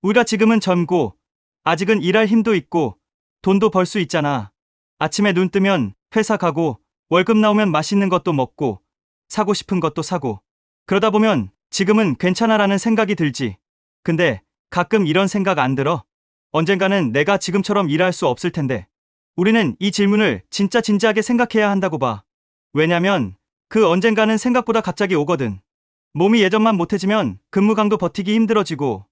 우리가 지금은 젊고 아직은 일할 힘도 있고 돈도 벌 수 있잖아. 아침에 눈 뜨면 회사 가고 월급 나오면 맛있는 것도 먹고 사고 싶은 것도 사고 그러다 보면 지금은 괜찮아라는 생각이 들지. 근데 가끔 이런 생각 안 들어? 언젠가는 내가 지금처럼 일할 수 없을 텐데. 우리는 이 질문을 진짜 진지하게 생각해야 한다고 봐. 왜냐면 그 언젠가는 생각보다 갑자기 오거든. 몸이 예전만 못해지면 근무강도 버티기 힘들어지고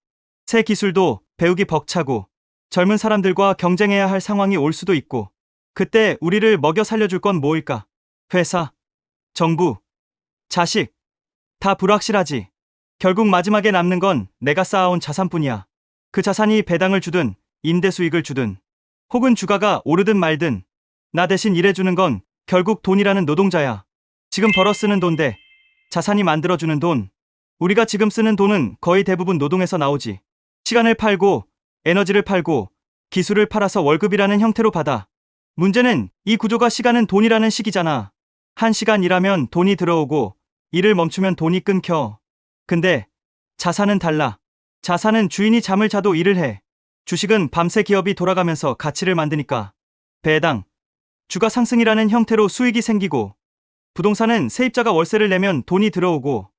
새 기술도 배우기 벅차고 젊은 사람들과 경쟁해야 할 상황이 올 수도 있고 그때 우리를 먹여 살려줄 건 뭐일까? 회사, 정부, 자식, 다 불확실하지. 결국 마지막에 남는 건 내가 쌓아온 자산뿐이야. 그 자산이 배당을 주든 임대 수익을 주든 혹은 주가가 오르든 말든 나 대신 일해주는 건 결국 돈이라는 노동자야. 지금 벌어 쓰는 돈대 자산이 만들어주는 돈. 우리가 지금 쓰는 돈은 거의 대부분 노동에서 나오지. 시간을 팔고 에너지를 팔고 기술을 팔아서 월급이라는 형태로 받아. 문제는 이 구조가 시간은 돈이라는 식이잖아. 1시간 일하면 돈이 들어오고 일을 멈추면 돈이 끊겨. 근데 자산은 달라. 자산은 주인이 잠을 자도 일을 해. 주식은 밤새 기업이 돌아가면서 가치를 만드니까. 배당, 주가 상승이라는 형태로 수익이 생기고 부동산은 세입자가 월세를 내면 돈이 들어오고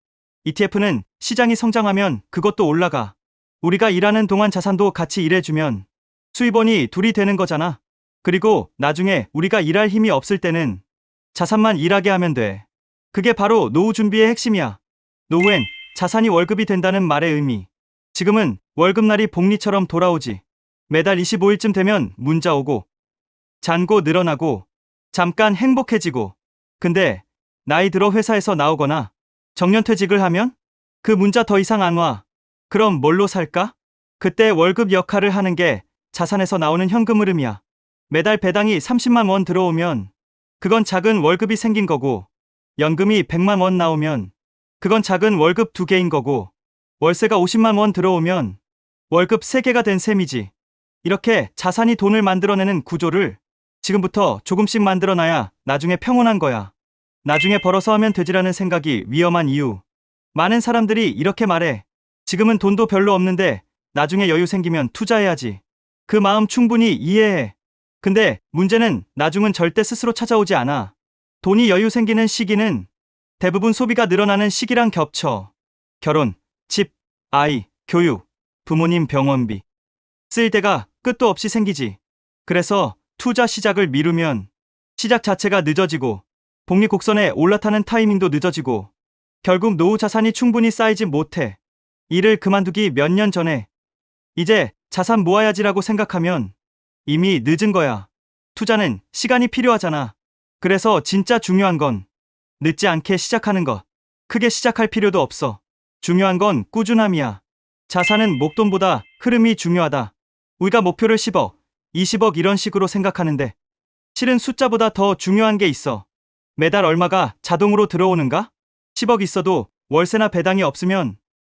ETF는 시장이 성장하면 그것도 올라가. 우리가 일하는 동안 자산도 같이 일해주면 수입원이 둘이 되는 거잖아. 그리고 나중에 우리가 일할 힘이 없을 때는 자산만 일하게 하면 돼. 그게 바로 노후 준비의 핵심이야. 노후엔 자산이 월급이 된다는 말의 의미. 지금은 월급날이 복리처럼 돌아오지. 매달 25일쯤 되면 문자 오고 잔고 늘어나고 잠깐 행복해지고. 근데 나이 들어 회사에서 나오거나 정년퇴직을 하면 그 문자 더 이상 안 와. 그럼 뭘로 살까? 그때 월급 역할을 하는 게 자산에서 나오는 현금 흐름이야. 매달 배당이 30만 원 들어오면 그건 작은 월급이 생긴 거고 연금이 100만 원 나오면 그건 작은 월급 2개인 거고 월세가 50만 원 들어오면 월급 3개가 된 셈이지. 이렇게 자산이 돈을 만들어내는 구조를 지금부터 조금씩 만들어놔야 나중에 평온한 거야. 나중에 벌어서 하면 되지라는 생각이 위험한 이유. 많은 사람들이 이렇게 말해. 지금은 돈도 별로 없는데 나중에 여유 생기면 투자해야지. 그 마음 충분히 이해해. 근데 문제는 나중은 절대 스스로 찾아오지 않아. 돈이 여유 생기는 시기는 대부분 소비가 늘어나는 시기랑 겹쳐. 결혼, 집, 아이, 교육, 부모님 병원비. 쓸 데가 끝도 없이 생기지. 그래서 투자 시작을 미루면 시작 자체가 늦어지고 복리곡선에 올라타는 타이밍도 늦어지고 결국 노후 자산이 충분히 쌓이지 못해. 일을 그만두기 몇 년 전에 이제 자산 모아야지라고 생각하면 이미 늦은 거야. 투자는 시간이 필요하잖아. 그래서 진짜 중요한 건 늦지 않게 시작하는 것. 크게 시작할 필요도 없어. 중요한 건 꾸준함이야. 자산은 목돈보다 흐름이 중요하다. 우리가 목표를 10억, 20억 이런 식으로 생각하는데 실은 숫자보다 더 중요한 게 있어. 매달 얼마가 자동으로 들어오는가? 10억 있어도 월세나 배당이 없으면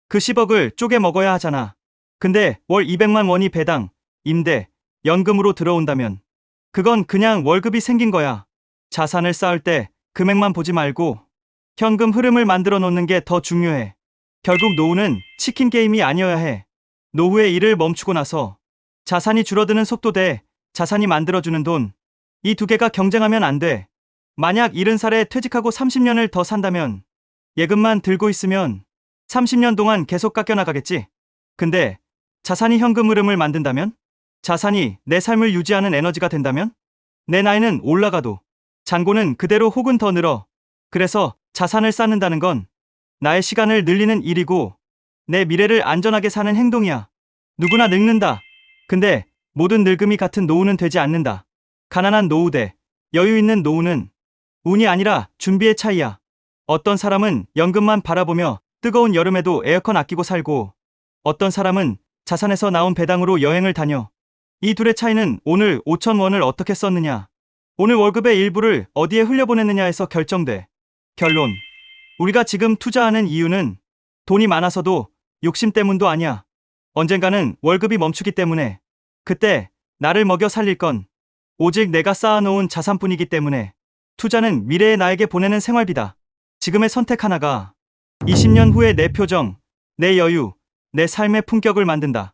그 10억을 쪼개 먹어야 하잖아. 근데 월 200만 원이 배당, 임대, 연금으로 들어온다면 그건 그냥 월급이 생긴 거야. 자산을 쌓을 때 금액만 보지 말고 현금 흐름을 만들어 놓는 게 더 중요해. 결국 노후는 치킨 게임이 아니어야 해. 노후에 일을 멈추고 나서 자산이 줄어드는 속도 대 자산이 만들어주는 돈. 이 두 개가 경쟁하면 안 돼. 만약 70살에 퇴직하고 30년을 더 산다면 예금만 들고 있으면 30년 동안 계속 깎여나가겠지. 근데 자산이 현금 흐름을 만든다면? 자산이 내 삶을 유지하는 에너지가 된다면? 내 나이는 올라가도 잔고는 그대로 혹은 더 늘어. 그래서 자산을 쌓는다는 건 나의 시간을 늘리는 일이고 내 미래를 안전하게 사는 행동이야. 누구나 늙는다. 근데 모든 늙음이 같은 노후는 되지 않는다. 가난한 노후 대 여유 있는 노후는 운이 아니라 준비의 차이야. 어떤 사람은 연금만 바라보며 뜨거운 여름에도 에어컨 아끼고 살고 어떤 사람은 자산에서 나온 배당으로 여행을 다녀. 이 둘의 차이는 오늘 5천 원을 어떻게 썼느냐, 오늘 월급의 일부를 어디에 흘려보냈느냐에서 결정돼. 결론. 우리가 지금 투자하는 이유는 돈이 많아서도 욕심 때문도 아니야. 언젠가는 월급이 멈추기 때문에. 그때 나를 먹여 살릴 건 오직 내가 쌓아놓은 자산뿐이기 때문에. 투자는 미래의 나에게 보내는 생활비다. 지금의 선택 하나가 20년 후의 내 표정, 내 여유, 내 삶의 품격을 만든다.